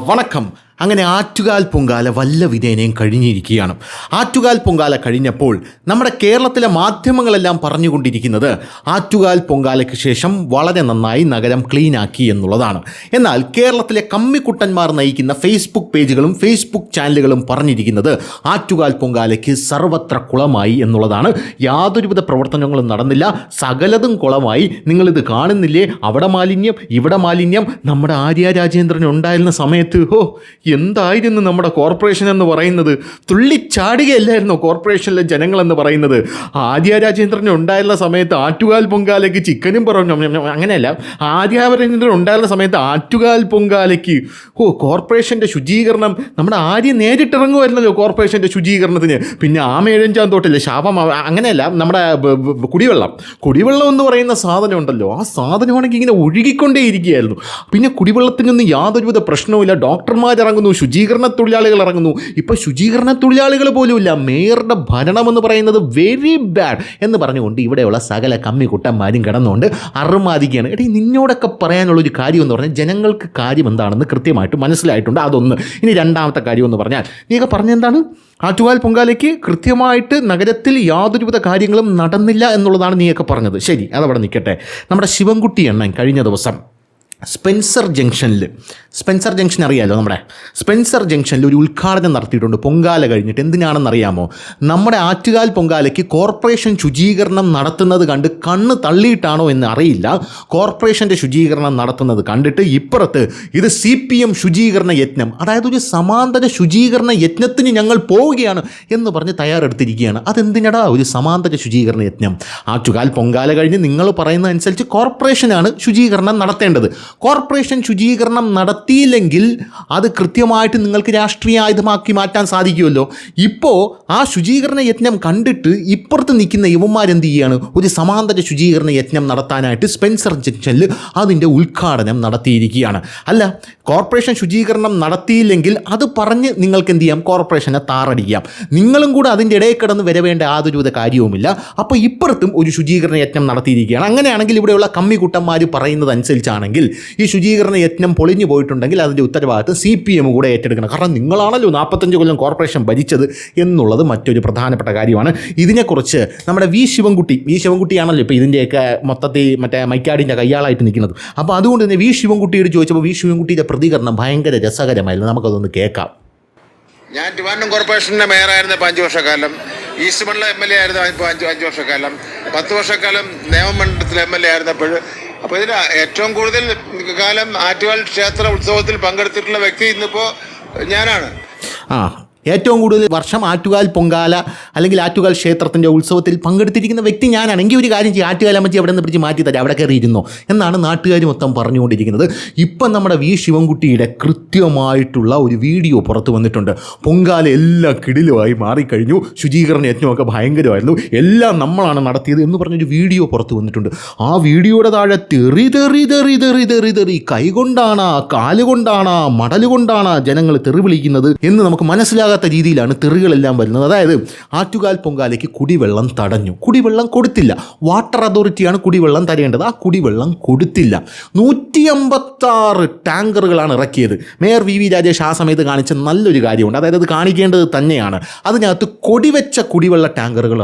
വണക്കം. അങ്ങനെ ആറ്റുകാൽ പൊങ്കാല വല്ല വിധേനയും കഴിഞ്ഞിരിക്കുകയാണ്. ആറ്റുകാൽ പൊങ്കാല കഴിഞ്ഞപ്പോൾ നമ്മുടെ കേരളത്തിലെ മാധ്യമങ്ങളെല്ലാം പറഞ്ഞുകൊണ്ടിരിക്കുന്നത് ആറ്റുകാൽ പൊങ്കാലയ്ക്ക് ശേഷം വളരെ നന്നായി നഗരം ക്ലീനാക്കി എന്നുള്ളതാണ്. എന്നാൽ കേരളത്തിലെ കമ്മിക്കുട്ടന്മാർ നയിക്കുന്ന ഫേസ്ബുക്ക് പേജുകളും ഫേസ്ബുക്ക് ചാനലുകളും പറഞ്ഞിരിക്കുന്നത് ആറ്റുകാൽ പൊങ്കാലയ്ക്ക് സർവത്ര കുളമായി എന്നുള്ളതാണ്. യാതൊരുവിധ പ്രവർത്തനങ്ങളും നടന്നില്ല, സകലതും കുളമായി. നിങ്ങളിത് കാണുന്നില്ലേ? അവിടെ മാലിന്യം, ഇവിടെ മാലിന്യം. നമ്മുടെ ആര്യ രാജേന്ദ്രൻ ഉണ്ടായിരുന്ന സമയത്ത് എന്തായിരുന്നു നമ്മുടെ കോർപ്പറേഷൻ എന്ന് പറയുന്നത്? തുള്ളിച്ചാടുകയല്ലായിരുന്നോ കോർപ്പറേഷനിലെ ജനങ്ങളെന്ന് പറയുന്നത്? ആര്യ രാജേന്ദ്രൻ ഉണ്ടായിരുന്ന സമയത്ത് ആറ്റുകാൽ പൊങ്കാലയ്ക്ക് ചിക്കനും പറഞ്ഞു, അങ്ങനെയല്ല, ആര്യ രാജേന്ദ്രൻ ഉണ്ടായിരുന്ന സമയത്ത് ആറ്റുകാൽ പൊങ്കാലയ്ക്ക് കോർപ്പറേഷൻ്റെ ശുചീകരണം നമ്മുടെ ആര്യ നേരിട്ടിറങ്ങുമായിരുന്നല്ലോ കോർപ്പറേഷൻ്റെ ശുചീകരണത്തിന്. പിന്നെ ആമേഴഞ്ചാം തോട്ടില്ലേ ശാപം, അങ്ങനെയല്ല, നമ്മുടെ കുടിവെള്ളം എന്ന് പറയുന്ന സാധനം ഉണ്ടല്ലോ, ആ സാധനമാണെങ്കിൽ ഇങ്ങനെ ഒഴുകിക്കൊണ്ടേ ഇരിക്കുകയായിരുന്നു. പിന്നെ കുടിവെള്ളത്തിനൊന്നും യാതൊരുവിധ പ്രശ്നവുമില്ല. ഡോക്ടർമാർ ഇറങ്ങുന്നു, ശുചീകരണ തൊഴിലാളികൾ ഇറങ്ങുന്നു. ഇപ്പോൾ ശുചീകരണ തൊഴിലാളികൾ പോലുമില്ല. മേയറുടെ ഭരണമെന്ന് പറയുന്നത് വെരി ബാഡ് എന്ന് പറഞ്ഞുകൊണ്ട് ഇവിടെയുള്ള സകല കമ്മിക്കുട്ടന്മാരും കിടന്നുകൊണ്ട് അറുമാദിക്കുകയാണ്. എടീ, നിന്നോടൊക്കെ പറയാനുള്ളൊരു കാര്യം എന്ന് പറഞ്ഞാൽ ജനങ്ങൾക്ക് കാര്യം എന്താണെന്ന് കൃത്യമായിട്ട് മനസ്സിലായിട്ടുണ്ട്. അതൊന്ന്. ഇനി രണ്ടാമത്തെ കാര്യം എന്ന് പറഞ്ഞാൽ നീയൊക്കെ പറഞ്ഞെന്താണ്? ആറ്റുകാൽ പൊങ്കാലയ്ക്ക് കൃത്യമായിട്ട് നഗരത്തിൽ യാതൊരുവിധ കാര്യങ്ങളും നടന്നില്ല എന്നുള്ളതാണ് നീയൊക്കെ പറഞ്ഞത്. ശരി, അതവിടെ നിൽക്കട്ടെ. നമ്മുടെ ശിവൻകുട്ടി അണ്ണൻ കഴിഞ്ഞ ദിവസം സ്പെൻസർ ജംഗ്ഷൻ അറിയാമല്ലോ, നമ്മുടെ സ്പെൻസർ ജംഗ്ഷനിൽ ഒരു ഉദ്ഘാടനം നടത്തിയിട്ടുണ്ട് പൊങ്കാല കഴിഞ്ഞിട്ട്. എന്തിനാണെന്നറിയാമോ? നമ്മുടെ ആറ്റുകാൽ പൊങ്കാലയ്ക്ക് കോർപ്പറേഷൻ ശുചീകരണം നടത്തുന്നത് കണ്ട് കണ്ണ് തള്ളിയിട്ടാണോ എന്ന് അറിയില്ല, കോർപ്പറേഷൻ്റെ ശുചീകരണം നടത്തുന്നത് കണ്ടിട്ട് ഇപ്പുറത്ത് ഇത് CPM ശുചീകരണ യജ്ഞം, അതായത് ഒരു സമാന്തര ശുചീകരണ യജ്ഞത്തിന് ഞങ്ങൾ പോവുകയാണ് എന്ന് പറഞ്ഞ് തയ്യാറെടുത്തിരിക്കുകയാണ്. അതെന്തിനടാ ഒരു സമാന്തര ശുചീകരണ യജ്ഞം? ആറ്റുകാൽ പൊങ്കാല കഴിഞ്ഞ് നിങ്ങൾ പറയുന്നതനുസരിച്ച് കോർപ്പറേഷനാണ് ശുചീകരണം നടത്തേണ്ടത്. കോർപ്പറേഷൻ ശുചീകരണം നടത്തിയില്ലെങ്കിൽ അത് കൃത്യമായിട്ട് നിങ്ങൾക്ക് രാഷ്ട്രീയ ആയുധമാക്കി മാറ്റാൻ സാധിക്കുമല്ലോ. ഇപ്പോൾ ആ ശുചീകരണ യജ്ഞം കണ്ടിട്ട് ഇപ്പുറത്ത് നിൽക്കുന്ന യുവന്മാരെന്ത് ചെയ്യുകയാണ്? ഒരു സമാന്തര ശുചീകരണ യജ്ഞം നടത്താനായിട്ട് സ്പെൻസർ ജംഗ്ഷനിൽ അതിൻ്റെ ഉദ്ഘാടനം നടത്തിയിരിക്കുകയാണ്. അല്ല, കോർപ്പറേഷൻ ശുചീകരണം നടത്തിയില്ലെങ്കിൽ അത് പറഞ്ഞ് നിങ്ങൾക്ക് എന്ത് ചെയ്യാം? കോർപ്പറേഷനെ താറടിക്കാം. നിങ്ങളും കൂടെ അതിൻ്റെ ഇടയിൽ കിടന്ന് വരവേണ്ട യാതൊരുവിധ കാര്യവുമില്ല. അപ്പോൾ ഇപ്പുറത്തും ഒരു ശുചീകരണ യജ്ഞം നടത്തിയിരിക്കുകയാണ്. അങ്ങനെയാണെങ്കിൽ ഇവിടെയുള്ള കമ്മിക്കുട്ടന്മാർ പറയുന്നതനുസരിച്ചാണെങ്കിൽ ഈ ശുചീകരണ യജ്ഞം പൊളിഞ്ഞു പോയിട്ടുണ്ടെങ്കിൽ അതിൻ്റെ ഉത്തരവാദിത്വം CPM കൂടെ ഏറ്റെടുക്കണം. കാരണം നിങ്ങളാണല്ലോ 45 കൊല്ലം കോർപ്പറേഷൻ ഭരിച്ചത് എന്നുള്ളത് മറ്റൊരു പ്രധാനപ്പെട്ട കാര്യമാണ്. ഇതിനെക്കുറിച്ച് നമ്മുടെ വി ശിവൻകുട്ടിയാണല്ലോ ഇപ്പോൾ ഇതിൻ്റെയൊക്കെ മൊത്തത്തിൽ മറ്റേ മൈക്കാടിൻ്റെ കയ്യാളായിട്ട് നിൽക്കുന്നത്. അപ്പോൾ അതുകൊണ്ട് തന്നെ വി ശിവൻകുട്ടിയോട് ചോദിച്ചപ്പോൾ വി ശിവൻകുട്ടിയുടെ പ്രതികരണം ഭയങ്കര രസകരമായിരുന്നു. നമുക്കതൊന്ന് കേൾക്കാം. ഞാൻ ട്രിവാൻഡ്രം കോർപ്പറേഷൻ്റെ മേയറായിരുന്ന 5 വർഷക്കാലം, ഈസ്റ്റ് മണ്ഡലം MLA ആയിരുന്നു 5 വർഷക്കാലം, 10 വർഷക്കാലം നിയമമണ്ഡലത്തിൽ MLA ആയിരുന്നപ്പോൾ. അപ്പോൾ ഇതിൽ ഏറ്റവും കൂടുതൽ കാലം ആറ്റുകാൽ ക്ഷേത്ര ഉത്സവത്തിൽ പങ്കെടുത്തിട്ടുള്ള വ്യക്തി ഇന്നിപ്പോൾ ഞാനാണ്. ഏറ്റവും കൂടുതൽ വർഷം ആറ്റുകാൽ പൊങ്കാല അല്ലെങ്കിൽ ആറ്റുകാൽ ക്ഷേത്രത്തിൻ്റെ ഉത്സവത്തിൽ പങ്കെടുത്തിരിക്കുന്ന വ്യക്തി ഞാനാണെങ്കിൽ ഒരു കാര്യം ചെയ്യും, ആറ്റുകാൽ അമ്മച്ചി അവിടെ നിന്ന് പിടിച്ച് മാറ്റി തരാം, അവിടെ കയറിയിരുന്നോ എന്നാണ് നാട്ടുകാർ മൊത്തം പറഞ്ഞുകൊണ്ടിരിക്കുന്നത്. ഇപ്പം നമ്മുടെ വി ശിവൻകുട്ടിയുടെ കൃത്യമായിട്ടുള്ള ഒരു വീഡിയോ പുറത്തു വന്നിട്ടുണ്ട്. പൊങ്കാല എല്ലാം കിടിലുമായി മാറിക്കഴിഞ്ഞു, ശുചീകരണ യജ്ഞമൊക്കെ ഭയങ്കരമായിരുന്നു, എല്ലാം നമ്മളാണ് നടത്തിയത് എന്ന് പറഞ്ഞൊരു വീഡിയോ പുറത്തു വന്നിട്ടുണ്ട്. ആ വീഡിയോയുടെ താഴെ തെറി കൈകൊണ്ടാണ്, കാലുകൊണ്ടാണ്, മടലുകൊണ്ടാണ് ജനങ്ങൾ തെറി വിളിക്കുന്നത് എന്ന് നമുക്ക് മനസ്സിലാകാം. രീതിയിലാണ് തെറികളെല്ലാം വരുന്നത്. അതായത് ആറ്റുകാൽ പൊങ്കാലയ്ക്ക് കുടിവെള്ളം തടഞ്ഞു, കുടിവെള്ളം കൊടുത്തില്ല. വാട്ടർ അതോറിറ്റിയാണ് കുടിവെള്ളം തരേണ്ടത്, ആ കുടിവെള്ളം കൊടുത്തില്ല. 156 ടാങ്കറുകളാണ് ഇറക്കിയത്. മേയർ വി രാജേഷ് ആ സമയത്ത് കാണിച്ച നല്ലൊരു കാര്യമുണ്ട്, അതായത് അത് കാണിക്കേണ്ടത് തന്നെയാണ്. അതിനകത്ത് കൊടിവെച്ച കുടിവെള്ള ടാങ്കറുകൾ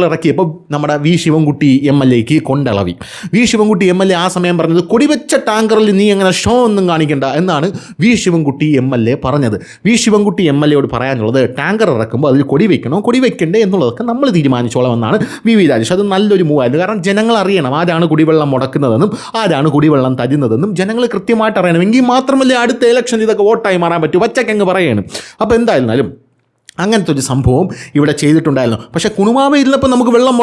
ഇറക്കിയപ്പോൾ നമ്മുടെ വി ശിവൻകുട്ടി MLAക്ക് കൊണ്ടളവി. വി ശിവൻകുട്ടി MLA ആ സമയം പറഞ്ഞത് കൊടിവെച്ച ടാങ്കറിൽ നീ അങ്ങനെ ഷോ ഒന്നും കാണിക്കണ്ട എന്നാണ് വി ശിവൻകുട്ടി MLA പറഞ്ഞത്. വി ശിവൻകുട്ടി MLAയോട് പറയാനുള്ളത്, ടാങ്കർ ഇറക്കുമ്പോൾ അതിൽ കൊടി വയ്ക്കണോ കൊടി വയ്ക്കണ്ടേ എന്നുള്ളതൊക്കെ നമ്മൾ തീരുമാനിച്ചോളാം എന്നാണ് വി രാജേഷ്. അത് നല്ലൊരു മൂവായിരുന്നു. കാരണം ജനങ്ങൾ അറിയണം ആരാണ് കുടിവെള്ളം മുടക്കുന്നതെന്നും ആരാണ് കുടിവെള്ളം തരുന്നതെന്നും ജനങ്ങൾ കൃത്യമായിട്ട് അറിയണം. എങ്കിൽ മാത്രമല്ലേ അടുത്ത ഇലക്ഷൻ ഇതൊക്കെ വോട്ടായി മാറാൻ പറ്റൂ. വച്ചക്കങ്ങ് പറയാണ്. അപ്പോൾ എന്തായിരുന്നാലും അങ്ങനത്തെ ഒരു സംഭവം ഇവിടെ ചെയ്തിട്ടുണ്ടായിരുന്നു. പക്ഷേ കുണുവാവ ഇരുന്നപ്പോൾ നമുക്ക് വെള്ളം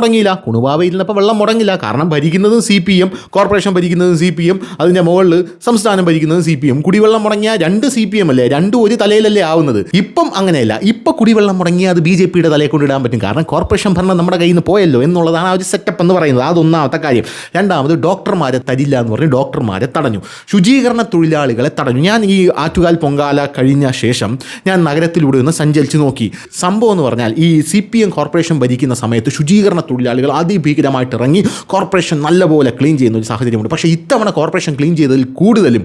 മുടങ്ങില്ല. കാരണം ഭരിക്കുന്നതും CPM, കോർപ്പറേഷൻ ഭരിക്കുന്നതും CPM, അതിൻ്റെ മുകളിൽ സംസ്ഥാനം ഭരിക്കുന്നതും CPM. കുടിവെള്ളം മുടങ്ങിയ 2 CPM അല്ലേ, രണ്ടും ഒരു തലയിലല്ലേ ആവുന്നത്. ഇപ്പം അങ്ങനെയല്ല. ഇപ്പം കുടിവെള്ളം മുടങ്ങിയാൽ അത് BJPയുടെ തലയെ കൊണ്ടിടാൻ പറ്റും. കാരണം കോർപ്പറേഷൻ ഭരണം നമ്മുടെ കയ്യിൽ നിന്ന് പോയല്ലോ എന്നുള്ളതാണ് ആ ഒരു സെറ്റപ്പ് എന്ന് പറയുന്നത്. അതൊന്നാമത്തെ കാര്യം. രണ്ടാമത് ഡോക്ടർമാരെ തരില്ല എന്ന് പറഞ്ഞ് ഡോക്ടർമാരെ തടഞ്ഞു, ശുചീകരണ തൊഴിലാളികളെ തടഞ്ഞു. ഞാൻ ഈ ആറ്റുകാൽ പൊങ്കാല കഴിഞ്ഞ ശേഷം ഞാൻ നഗരത്തിലൂടെ ഒന്ന് സഞ്ചരിച്ച് നോക്കി. നോക്കി. സംഭവം എന്ന് പറഞ്ഞാൽ ഈ CPM കോർപ്പറേഷൻ ഭരിക്കുന്ന സമയത്ത് ശുചീകരണ തൊഴിലാളികൾ അതിഭീകരമായിട്ട് ഇറങ്ങി കോർപ്പറേഷൻ നല്ലപോലെ ക്ലീൻ ചെയ്യുന്ന ഒരു സാഹചര്യമുണ്ട്. പക്ഷേ ഇത്തവണ കോർപ്പറേഷൻ ക്ലീൻ ചെയ്തതിൽ കൂടുതലും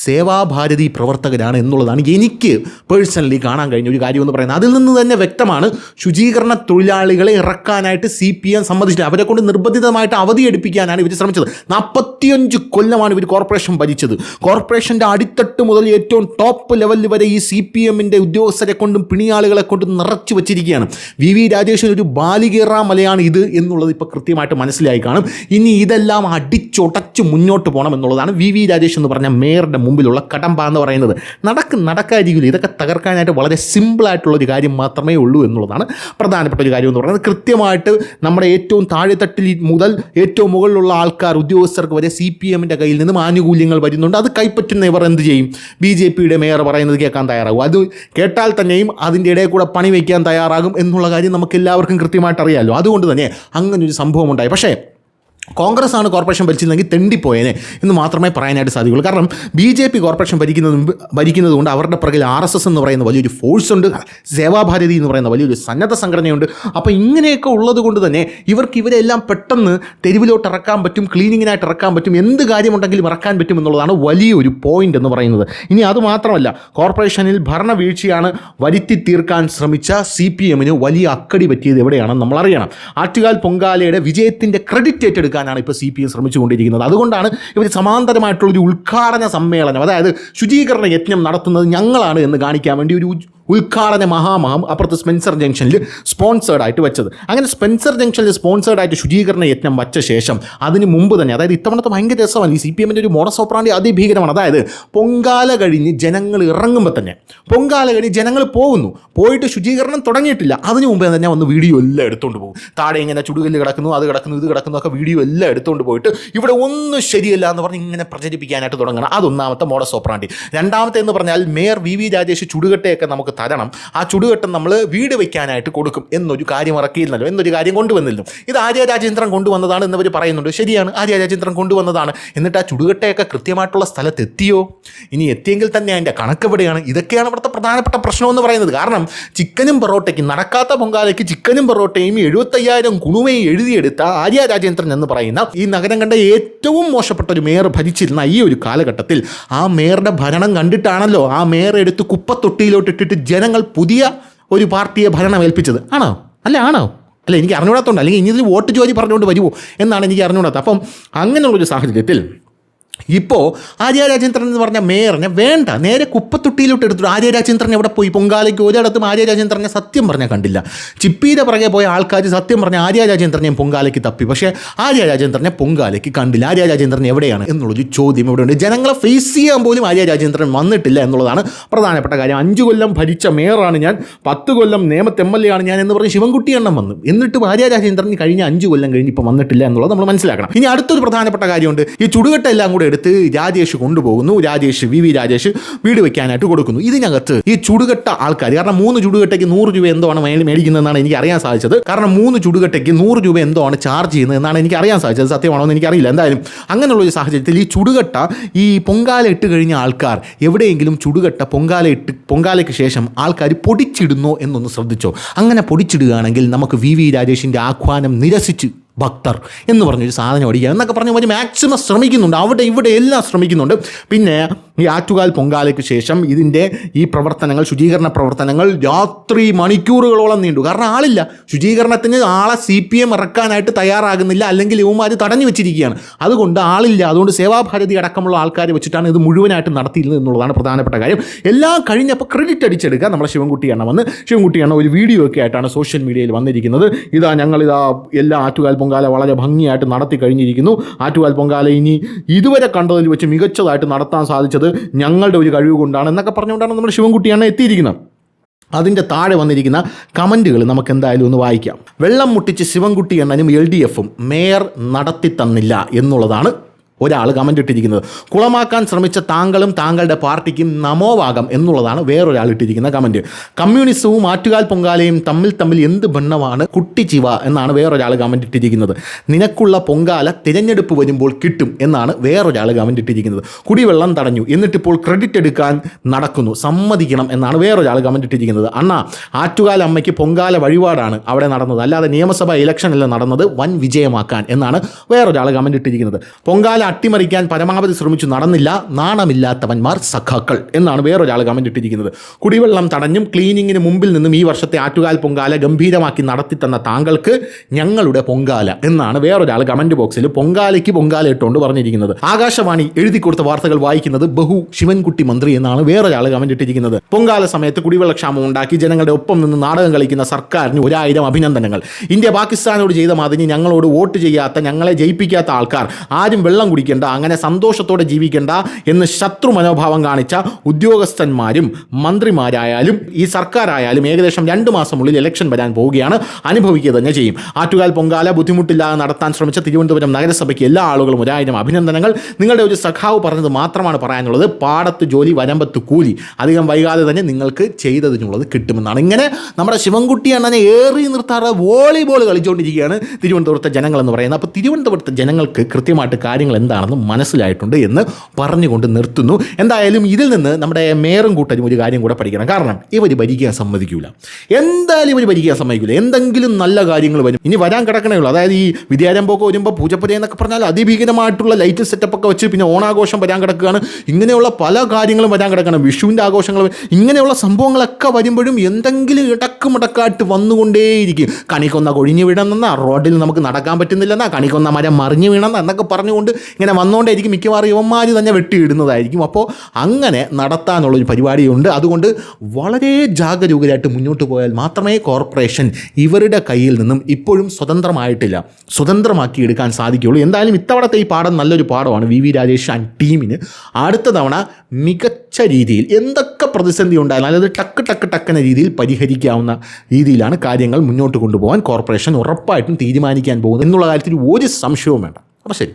സേവാഭാരതി പ്രവർത്തകരാണ് എന്നുള്ളതാണ് എനിക്ക് പേഴ്സണലി കാണാൻ കഴിഞ്ഞ ഒരു കാര്യം എന്ന് പറയുന്നത്. അതിൽ നിന്ന് തന്നെ വ്യക്തമാണ് ശുചീകരണ തൊഴിലാളികളെ ഇറക്കാനായിട്ട് CPM സമ്മതിച്ചിട്ട് അവരെ കൊണ്ട് നിർബന്ധിതമായിട്ട് അവധിയെടുപ്പിക്കാനാണ് ഇവർ ശ്രമിച്ചത്. 45 കൊല്ലമാണ് ഇവർ കോർപ്പറേഷൻ ഭരിച്ചത്. കോർപ്പറേഷൻ്റെ അടിത്തട്ട് മുതൽ ഏറ്റവും ടോപ്പ് ലെവലിൽ വരെ ഈ CPMൻ്റെ ഉദ്യോഗസ്ഥരെ കൊണ്ടും പിണിയാളുകളെ കൊണ്ടും നിറച്ചു വെച്ചിരിക്കുകയാണ്. VV രാജേഷിന് ഒരു ബാലികേറാ മലയാണ് ഇത് എന്നുള്ളത് ഇപ്പോൾ കൃത്യമായിട്ട് മനസ്സിലായി കാണും. ഇനി ഇതെല്ലാം അടിച്ചൊടച്ച് മുന്നോട്ട് പോകണം എന്നുള്ളതാണ് VV രാജേഷ് എന്ന് പറഞ്ഞ മേയറുടെ മുമ്പിലുള്ള കടമ്പ എന്ന് പറയുന്നത്. നടക്കാതിരിക്കില്ല. ഇതൊക്കെ തകർക്കാനായിട്ട് വളരെ സിമ്പിളായിട്ടുള്ളൊരു കാര്യം മാത്രമേ ഉള്ളൂ എന്നുള്ളതാണ് പ്രധാനപ്പെട്ട ഒരു കാര്യം എന്ന് പറയുന്നത്. കൃത്യമായിട്ട് നമ്മുടെ ഏറ്റവും താഴെത്തട്ടിൽ മുതൽ ഏറ്റവും മുകളിലുള്ള ആൾക്കാർ ഉദ്യോഗസ്ഥർക്ക് വരെ CPMൻ്റെ കയ്യിൽ നിന്നും ആനുകൂല്യങ്ങൾ വരുന്നുണ്ട്. അത് കൈപ്പറ്റുന്ന ഇവർ എന്ത് ചെയ്യും? BJPയുടെ മേയർ പറയുന്നത് കേൾക്കാൻ തയ്യാറാകും. അത് കേട്ടാൽ തന്നെയും അതിൻ്റെ ഇടയിൽ കൂടെ പണി വയ്ക്കാൻ തയ്യാറാകും എന്നുള്ള കാര്യം നമുക്ക് എല്ലാവർക്കും കൃത്യമായിട്ട് അറിയാമല്ലോ. അതുകൊണ്ട് തന്നെ അങ്ങനൊരു സംഭവം ഉണ്ടായി. പക്ഷേ കോൺഗ്രസ് ആണ് കോർപ്പറേഷൻ ഭരിച്ചിരുന്നെങ്കിൽ തെണ്ടിപ്പോയേനെ എന്ന് മാത്രമേ പറയാനായിട്ട് സാധിക്കുള്ളൂ. കാരണം BJP കോർപ്പറേഷൻ ഭരിക്കുന്നത് കൊണ്ട് അവരുടെ പിറകിൽ RSS എന്ന് പറയുന്ന വലിയൊരു ഫോഴ്സ് ഉണ്ട്, സേവാഭാരതി എന്ന് പറയുന്ന വലിയൊരു സന്നദ്ധ സംഘടനയുണ്ട്. അപ്പോൾ ഇങ്ങനെയൊക്കെ ഉള്ളത് കൊണ്ട് തന്നെ ഇവരെല്ലാം പെട്ടെന്ന് തെരുവിലോട്ട് ഇറക്കാൻ പറ്റും, ക്ലീനിങ്ങിനായിട്ട് ഇറക്കാൻ പറ്റും, എന്ത് കാര്യമുണ്ടെങ്കിലും ഇറക്കാൻ പറ്റും എന്നുള്ളതാണ് വലിയൊരു പോയിന്റ് എന്ന് പറയുന്നത്. ഇനി അതുമാത്രമല്ല, കോർപ്പറേഷനിൽ ഭരണവീഴ്ചയാണ് വരുത്തി തീർക്കാൻ ശ്രമിച്ച CPMന് വലിയ അക്കടി പറ്റിയത് എവിടെയാണെന്ന് നമ്മൾ അറിയണം. ആറ്റുകാൽ പൊങ്കാലയുടെ വിജയത്തിൻ്റെ ക്രെഡിറ്റ് ഏറ്റെടുക്കാനാണ് ഇപ്പോൾ CPM ശ്രമിച്ചുകൊണ്ടിരിക്കുന്നത്. അതുകൊണ്ടാണ് ഇവർ സമാന്തരമായിട്ടുള്ളൊരു ഉദ്ഘാടന സമ്മേളനം, അതായത് ശുചീകരണ യജ്ഞം നടത്തുന്നത് ഞങ്ങളാണ് എന്ന് കാണിക്കാൻ വേണ്ടി ഒരു ഉദ്ഘാടന മഹാമഹം അപ്പുറത്ത് സ്പെൻസർ ജംഗ്ഷനിൽ സ്പോൺസേർഡായിട്ട് വെച്ചത്. അങ്ങനെ സ്പെൻസർ ജംഗ്ഷനിൽ സ്പോൺസേർഡായിട്ട് ശുചീകരണ യജ്ഞം വച്ച ശേഷം അതിന് മുമ്പ് തന്നെ, അതായത് ഇത്തവണത്തെ ഭയങ്കര രസമാണ്, ഈ CPMൻ്റെ ഒരു മോഡസ് ഓപ്പറാണ്ടി അതിഭീകരമാണ്. അതായത് പൊങ്കാല കഴിഞ്ഞ് ജനങ്ങൾ ഇറങ്ങുമ്പോൾ തന്നെ, പൊങ്കാല കഴിഞ്ഞ് ജനങ്ങൾ പോയിട്ട് ശുചീകരണം തുടങ്ങിയിട്ടില്ല, അതിന് മുമ്പേ തന്നെ വന്ന് വീഡിയോ എല്ലാം എടുത്തുകൊണ്ട് പോകും. താഴെ ഇങ്ങനെ ചുടുകല്ല് കിടക്കുന്നു, അത് കിടക്കുന്നു, ഇത് കിടക്കുന്നു ഒക്കെ വീഡിയോ എല്ലാം എടുത്തുകൊണ്ട് പോയിട്ട് ഇവിടെ ഒന്നും ശരിയല്ല എന്ന് പറഞ്ഞ് ഇങ്ങനെ പ്രചരിപ്പിക്കാനായിട്ട് തുടങ്ങണം. അതൊന്നാമത്തെ മോഡസ് ഓപ്പറാണ്ടി. രണ്ടാമത്തെ എന്ന് പറഞ്ഞാൽ മേയർ VV രാജേഷ് ചുടുകട്ടയൊക്കെ നമുക്ക് തരണം, ആ ചുടുകട്ടം നമ്മൾ വീട് വയ്ക്കാനായിട്ട് കൊടുക്കും എന്നൊരു കാര്യം ഇറക്കിയിരുന്നല്ലോ, എന്നൊരു കാര്യം കൊണ്ടുവന്നിരുന്നു. ഇത് ആര്യ രാജേന്ദ്രൻ കൊണ്ടുവന്നതാണ് എന്നവർ പറയുന്നുണ്ട്. ശരിയാണ്, ആര്യ രാജേന്ദ്രൻ കൊണ്ടുവന്നതാണ്. എന്നിട്ട് ആ ചുടുകട്ടയൊക്കെ കൃത്യമായിട്ടുള്ള സ്ഥലത്ത് എത്തിയോ? ഇനി എത്തിയെങ്കിൽ തന്നെ അതിൻ്റെ കണക്ക് എവിടെയാണ്? ഇതൊക്കെയാണ് ഇവിടുത്തെ പ്രധാനപ്പെട്ട പ്രശ്നം എന്ന് പറയുന്നത്. കാരണം ചിക്കനും പൊറോട്ടയ്ക്കും, നടക്കാത്ത പൊങ്കാലയ്ക്ക് ചിക്കനും പൊറോട്ടയും 75,000 കുണുവയും എഴുതിയെടുത്ത ആര്യ രാജേന്ദ്രൻ എന്ന് പറയുന്ന ഈ നഗരം കണ്ട ഏറ്റവും മോശപ്പെട്ട ഒരു മേയർ ഭരിച്ചിരുന്ന ഈ ഒരു കാലഘട്ടത്തിൽ ആ മേയറുടെ ഭരണം കണ്ടിട്ടാണല്ലോ ആ മേയർ എടുത്ത് കുപ്പത്തൊട്ടിയിലോട്ട് ഇട്ടിട്ട് ജനങ്ങൾ പുതിയ ഒരു പാർട്ടിയെ ഭരണം ഏൽപ്പിച്ചത്. ആണോ? അല്ല എനിക്ക് അറിഞ്ഞൂടാത്തതുകൊണ്ട്, അല്ലെങ്കിൽ ഇനി ഇതിൽ വോട്ട് ജോലി പറഞ്ഞുകൊണ്ട് വരുമോ എന്നാണ് എനിക്ക് അറിഞ്ഞൂടാത്തത്. അപ്പം അങ്ങനെയുള്ളൊരു സാഹചര്യത്തിൽ ഇപ്പോൾ ആര്യ രാജേന്ദ്രൻ എന്ന് പറഞ്ഞ മേയറിനെ വേണ്ട, നേരെ കുപ്പത്തൊട്ടിയിലോട്ട് എടുത്തു. ആര്യ രാജേന്ദ്രൻ എവിടെ പോയി? പൊങ്കാലയ്ക്ക് ഒരിടത്തും ആര്യ രാജേന്ദ്രനെ സത്യം പറഞ്ഞാൽ കണ്ടില്ല. ചിപ്പിയുടെ പുറകെ പോയ ആൾക്കാർ സത്യം പറഞ്ഞ ആര്യ രാജേന്ദ്രനെയും പൊങ്കാലയ്ക്ക് തപ്പി, പക്ഷേ ആര്യ രാജേന്ദ്രനെ പൊങ്കാലയ്ക്ക് കണ്ടില്ല. ആര്യ രാജേന്ദ്രൻ എവിടെയാണ് എന്നുള്ളൊരു ചോദ്യം ഇവിടെ ഉണ്ട്. ജനങ്ങളെ ഫേസ് ചെയ്യാൻ പോലും ആര്യ രാജേന്ദ്രൻ വന്നിട്ടില്ല എന്നുള്ളതാണ് പ്രധാനപ്പെട്ട കാര്യം. 5 കൊല്ലം ഭരിച്ച മേയറാണ് ഞാൻ, 10 കൊല്ലം നേമത്ത് MLA ആണ് ഞാൻ എന്ന് പറഞ്ഞ് ശിവൻകുട്ടി എണ്ണം വന്നു. എന്നിട്ടും ആര്യ രാജേന്ദ്രൻ കഴിഞ്ഞ 5 കൊല്ലം കഴിഞ്ഞ് ഇപ്പോൾ വന്നിട്ടില്ല എന്നുള്ളത് നമ്മൾ മനസ്സിലാക്കണം. ഇനി അടുത്തൊരു പ്രധാനപ്പെട്ട കാര്യമുണ്ട്. ഈ ചുടുകട്ട എല്ലാം കൂടെ എടുത്ത് രാജേഷ് കൊണ്ടുപോകുന്നു. VV രാജേഷ് വീട് വെക്കാനായിട്ട് കൊടുക്കുന്നു. ഇതിനകത്ത് ഈ ചുടുകട്ട ആൾക്കാർ, കാരണം 3 ചുടുകട്ടയ്ക്ക് 100 രൂപ എന്തോ ആണ് മേടിക്കുന്നതെന്നാണ് എനിക്ക് അറിയാൻ സാധിച്ചത്. കാരണം 3 ചുടുകട്ടയ്ക്ക് 100 രൂപ എന്തോ ആണ് ചാർജ് ചെയ്യുന്നത് എന്നാണ് എനിക്ക് അറിയാൻ സാധിച്ചത്. സത്യമാണോ എന്ന് എനിക്കറിയില്ല. എന്തായാലും അങ്ങനെയുള്ളൊരു സാഹചര്യത്തിൽ ഈ ചുടുകട്ട, ഈ പൊങ്കാല ഇട്ട് കഴിഞ്ഞ ആൾക്കാർ എവിടെയെങ്കിലും ചുടുകട്ട പൊങ്കാലയ്ക്ക് ശേഷം ആൾക്കാർ പൊടിച്ചിടുന്നോ എന്നൊന്ന് ശ്രദ്ധിച്ചോ? അങ്ങനെ പൊടിച്ചിടുകയാണെങ്കിൽ നമുക്ക് VV രാജേഷിൻ്റെ ആഹ്വാനം നിരസിച്ച് ഭക്തർ എന്ന് പറഞ്ഞൊരു സാധനം അടിക്കുക എന്നൊക്കെ പറഞ്ഞ് അവർ മാക്സിമം ശ്രമിക്കുന്നുണ്ട്. അവിടെ ഇവിടെ എല്ലാം ശ്രമിക്കുന്നുണ്ട്. പിന്നെ ഈ ആറ്റുകാൽ പൊങ്കാലയ്ക്ക് ശേഷം ഇതിൻ്റെ ഈ പ്രവർത്തനങ്ങൾ, ശുചീകരണ പ്രവർത്തനങ്ങൾ രാത്രി മണിക്കൂറുകളോളം നീണ്ടു. കാരണം ആളില്ല, ശുചീകരണത്തിന് ആളെ CPM ഇറക്കാനായിട്ട് തയ്യാറാകുന്നില്ല, അല്ലെങ്കിൽ ഇവന്മാർ തടഞ്ഞു വെച്ചിരിക്കുകയാണ്. അതുകൊണ്ട് ആളില്ല. അതുകൊണ്ട് സേവാഭാരതി അടക്കമുള്ള ആൾക്കാരെ വെച്ചിട്ടാണ് ഇത് മുഴുവനായിട്ട് നടത്തിയിരുന്നത് എന്നുള്ളതാണ് പ്രധാനപ്പെട്ട കാര്യം. എല്ലാം കഴിഞ്ഞപ്പോൾ ക്രെഡിറ്റ് അടിച്ചെടുക്കുക നമ്മളെ ശിവൻകുട്ടി എണ്ണ ഒരു വീഡിയോ ഒക്കെ ആയിട്ടാണ് സോഷ്യൽ മീഡിയയിൽ വന്നിരിക്കുന്നത്. ഞങ്ങളിതാ എല്ലാ ആറ്റുകാൽ പൊങ്കാല വളരെ ഭംഗിയായിട്ട് നടത്തി കഴിഞ്ഞിരിക്കുന്നു. ആറ്റുകാൽ പൊങ്കാല ഇനി ഇതുവരെ കണ്ടതിൽ വെച്ച് മികച്ചതായിട്ട് നടത്താൻ സാധിച്ചത് ഞങ്ങളുടെ ഒരു കഴിവ് കൊണ്ടാണ് എന്നൊക്കെ പറഞ്ഞുകൊണ്ടാണ് നമ്മുടെ ശിവൻകുട്ടിയാണ് എത്തിയിരിക്കുന്നത്. അതിൻ്റെ താഴെ വന്നിരിക്കുന്ന കമൻറ്റുകൾ നമുക്ക് എന്തായാലും ഒന്ന് വായിക്കാം. വെള്ളം മുട്ടിച്ച് ശിവൻകുട്ടി എണ്ണനും LDFും മേയർ നടത്തി തന്നില്ല എന്നുള്ളതാണ് ഒരാൾ കമൻ്റ് ഇട്ടിരിക്കുന്നത്. കുളമാക്കാൻ ശ്രമിച്ച താങ്കളും താങ്കളുടെ പാർട്ടിക്കും നമോവാകം എന്നുള്ളതാണ് വേറൊരാൾ ഇട്ടിരിക്കുന്ന കമൻറ്റ്. കമ്മ്യൂണിസവും ആറ്റുകാൽ പൊങ്കാലയും തമ്മിൽ എന്ത് ബണ്ണമാണ് കുട്ടിച്ചിവ എന്നാണ് വേറൊരാൾ കമൻ്റ് ഇട്ടിരിക്കുന്നത്. നിനക്കുള്ള പൊങ്കാല തിരഞ്ഞെടുപ്പ് വരുമ്പോൾ കിട്ടും എന്നാണ് വേറൊരാൾ കമൻ്റ് ഇട്ടിരിക്കുന്നത്. കുടിവെള്ളം തടഞ്ഞു എന്നിട്ടിപ്പോൾ ക്രെഡിറ്റ് എടുക്കാൻ നടക്കുന്നു, സമ്മതിക്കണം എന്നാണ് വേറൊരാൾ കമൻ്റ് ഇട്ടിരിക്കുന്നത്. അണ്ണാ, ആറ്റുകാൽ അമ്മയ്ക്ക് പൊങ്കാല വഴിപാടാണ് അവിടെ നടന്നത്, അല്ലാതെ നിയമസഭാ ഇലക്ഷനല്ല നടന്നത്, വൻ വിജയമാക്കാൻ എന്നാണ് വേറൊരാൾ കമൻ്റ് ഇട്ടിരിക്കുന്നത്. പൊങ്കാല അട്ടിമറിക്കാൻ പരമാവധി ശ്രമിച്ചു, നടന്നില്ല, നാണമില്ലാത്തവന്മാർ സഖാക്കൾ എന്നാണ് വേറൊരാൾ കമൻ്റ് ഇട്ടിരിക്കുന്നത്. കുടിവെള്ളം തടഞ്ഞും ക്ലീനിങ്ങിന് മുമ്പിൽ നിന്നും ഈ വർഷത്തെ ആറ്റുകാൽ പൊങ്കാല ഗംഭീരമാക്കി നടത്തിത്തന്ന താങ്കൾക്ക് ഞങ്ങളുടെ പൊങ്കാല എന്നാണ് വേറൊരാൾ കമൻറ്റ് ബോക്സിൽ പൊങ്കാലയ്ക്ക് പൊങ്കാല ഇട്ടുകൊണ്ട് പറഞ്ഞിരിക്കുന്നത്. ആകാശവാണി എഴുതി കൊടുത്ത വാർത്തകൾ വായിക്കുന്നത് ബഹു ശിവൻകുട്ടി മന്ത്രി എന്നാണ് വേറൊരാൾ കമൻ്റ് ഇട്ടിരിക്കുന്നത്. പൊങ്കാല സമയത്ത് കുടിവെള്ളക്ഷാമം ഉണ്ടാക്കി ജനങ്ങളുടെ ഒപ്പം നിന്ന് നാടകം കളിക്കുന്ന സർക്കാരിന് 1000 അഭിനന്ദനങ്ങൾ. ഇന്ത്യ പാകിസ്ഥാനോട് ചെയ്ത മാതിരി ഞങ്ങളോട് വോട്ട് ചെയ്യാത്ത, ഞങ്ങളെ ജയിപ്പിക്കാത്ത ആൾക്കാർ ആരും വെള്ളം കുടിക്കേണ്ട, അങ്ങനെ സന്തോഷത്തോടെ ജീവിക്കേണ്ട എന്ന് ശത്രു മനോഭാവം കാണിച്ച ഉദ്യോഗസ്ഥന്മാരും മന്ത്രിമാരായാലും ഈ സർക്കാരായാലും ഏകദേശം 2 മാസമുള്ളിൽ ഇലക്ഷൻ വരാൻ പോവുകയാണ്, അനുഭവിക്കുക തന്നെ ചെയ്യും. ആറ്റുകാൽ പൊങ്കാല ബുദ്ധിമുട്ടില്ലാതെ നടത്താൻ ശ്രമിച്ച തിരുവനന്തപുരം നഗരസഭയ്ക്ക് എല്ലാ ആളുകളും 1000 അഭിനന്ദനങ്ങൾ. നിങ്ങളുടെ ഒരു സഖാവ് പറഞ്ഞത് മാത്രമാണ് പറയാനുള്ളത്, പാടത്ത് ജോലി വരമ്പത്ത് കൂലി, അധികം വൈകാതെ തന്നെ നിങ്ങൾക്ക് ചെയ്തതിനുള്ളത് കിട്ടുമെന്നാണ്. ഇങ്ങനെ നമ്മുടെ ശിവൻകുട്ടി അണ്ണനെ ഏറി നിർത്താറ് വോളിബോൾ കളിച്ചുകൊണ്ടിരിക്കുകയാണ് തിരുവനന്തപുരത്തെ ജനങ്ങളെന്ന് പറയുന്നത്. അപ്പോൾ തിരുവനന്തപുരത്തെ ജനങ്ങൾക്ക് കൃത്യമായിട്ട് കാര്യങ്ങൾ എന്താണെന്ന് മനസ്സിലായിട്ടുണ്ട് എന്ന് പറഞ്ഞുകൊണ്ട് നിർത്തുന്നു. എന്തായാലും ഇതിൽ നിന്ന് നമ്മുടെ മേയറും കൂട്ടരും ഒരു കാര്യം കൂടെ പഠിക്കണം. കാരണം ഇവർ ഭരിക്കാൻ സമ്മതിക്കില്ല, എന്തായാലും ഇവർ ഭരിക്കാൻ സമ്മതിക്കില്ല. എന്തെങ്കിലും നല്ല കാര്യങ്ങൾ വരും, ഇനി വരാൻ കിടക്കണേ ഉള്ളൂ. അതായത് ഈ വിദ്യാരംഭമൊക്കെ വരുമ്പോൾ പൂജപ്പുര എന്നൊക്കെ പറഞ്ഞാൽ അതിഭീകരമായിട്ടുള്ള ലൈറ്റ് സെറ്റപ്പൊക്കെ വെച്ച് പിന്നെ ഓണാഘോഷം വരാൻ കിടക്കുകയാണ്. ഇങ്ങനെയുള്ള പല കാര്യങ്ങളും വരാൻ കിടക്കണം, വിഷുവിൻ്റെ ആഘോഷങ്ങൾ, ഇങ്ങനെയുള്ള സംഭവങ്ങളൊക്കെ വരുമ്പോഴും എന്തെങ്കിലും ഇടക്കുമിടക്കായിട്ട് വന്നുകൊണ്ടേയിരിക്കും. കണിക്കൊന്ന കൊഴിഞ്ഞു വീണെന്നാ, റോഡിൽ നമുക്ക് നടക്കാൻ പറ്റുന്നില്ലെന്നാ, കണിക്കൊന്ന മരം മറിഞ്ഞു വീണെന്നാ എന്നൊക്കെ പറഞ്ഞുകൊണ്ട് ഇങ്ങനെ വന്നുകൊണ്ടേയിരിക്കും. മിക്കവാറും യുവന്മാർ തന്നെ വെട്ടിയിടുന്നതായിരിക്കും. അപ്പോൾ അങ്ങനെ നടത്താനുള്ളൊരു പരിപാടിയുണ്ട്. അതുകൊണ്ട് വളരെ ജാഗരൂകരായിട്ട് മുന്നോട്ട് പോയാൽ മാത്രമേ കോർപ്പറേഷൻ ഇവരുടെ കയ്യിൽ നിന്നും ഇപ്പോഴും സ്വതന്ത്രമാക്കി എടുക്കാൻ സാധിക്കുകയുള്ളൂ. എന്തായാലും ഇത്തവണത്തെ ഈ പാഠം നല്ലൊരു പാഠമാണ് വി രാജേഷ് ആൻഡ് ടീമിന്. അടുത്ത തവണ മികച്ച രീതിയിൽ എന്തൊക്കെ പ്രതിസന്ധി ഉണ്ടായാലും അതായത് ടക്ക് രീതിയിൽ പരിഹരിക്കാവുന്ന രീതിയിലാണ് കാര്യങ്ങൾ മുന്നോട്ട് കൊണ്ടുപോകാൻ കോർപ്പറേഷൻ ഉറപ്പായിട്ടും തീരുമാനിക്കാൻ പോകുന്നത് എന്നുള്ള കാര്യത്തിൽ ഒരു സംശയവും വേണ്ട. അപ്പോൾ ശരി.